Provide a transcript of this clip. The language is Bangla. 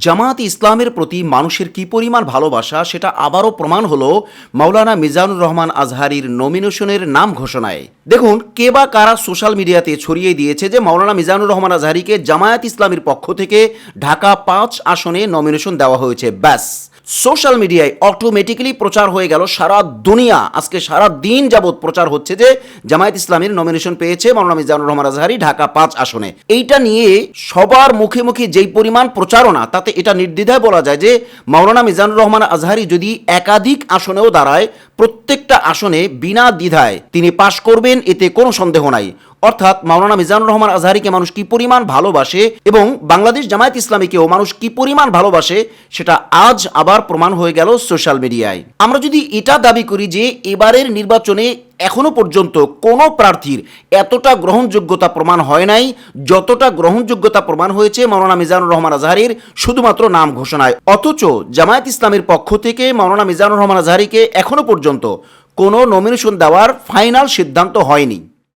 জামায়াতে ইসলামের প্রতি মানুষের কি পরিমাণ ভালোবাসা সেটা আবারও প্রমাণ হলো মাওলানা মিজানুর রহমান আজহারীর নমিনেশনের নাম ঘোষণায়। দেখুন, কে বা কারা সোশ্যাল মিডিয়াতে ছড়িয়ে দিয়েছে যে মাওলানা মিজানুর রহমান আজহারীকে জামায়াত ইসলামের পক্ষ থেকে ঢাকা 5 আসনে নমিনেশন দেওয়া হয়েছে। ব্যাস, সোশ্যাল মিডিয়ায় অটোমেটিক্যালি প্রচার হয়ে গেল, সারা দুনিয়া আজকে সারা দিন যাবৎ প্রচার হচ্ছে যে জামায়াত ইসলামের নমিনেশন পেয়েছে মাওলানা মিজানুর রহমান আজহারী ঢাকা 5 আসনে। এইটা নিয়ে সবার মুখে মুখে যেই পরিমাণ প্রচারণা, তাতে এটা নির্দ্বিধায় বলা যায় যে মাওলানা মিজানুর রহমান আজহারী যদি একাধিক আসনেও দাঁড়ায়, প্রত্যেকটা আসনে বিনা দ্বিধায় তিনি পাশ করবেন, এতে কোনো সন্দেহ নাই। অর্থাৎ মাওলানা মিজানুর রহমান আজহারীকে মানুষ কি পরিমাণ ভালোবাসে এবং বাংলাদেশ জামায়াত ইসলামীকেও মানুষ কি পরিমাণ ভালোবাসে সেটা আজ আবার প্রমাণ হয়ে গেল সোশ্যাল মিডিয়ায়। আমরা যদি এটা দাবি করি যে এবারের নির্বাচনে এখনো পর্যন্ত কোনো প্রার্থীর এতটা গ্রহণযোগ্যতা প্রমাণ হয় নাই যতটা গ্রহণযোগ্যতা প্রমাণ হয়েছে মাওলানা মিজানুর রহমান আজহারীর শুধুমাত্র নাম ঘোষণায়। অথচ জামায়াত ইসলামের পক্ষ থেকে মাওলানা মিজানুর রহমান আজহারীকে এখনো পর্যন্ত কোনো নমিনেশন দেওয়ার ফাইনাল সিদ্ধান্ত হয়নি।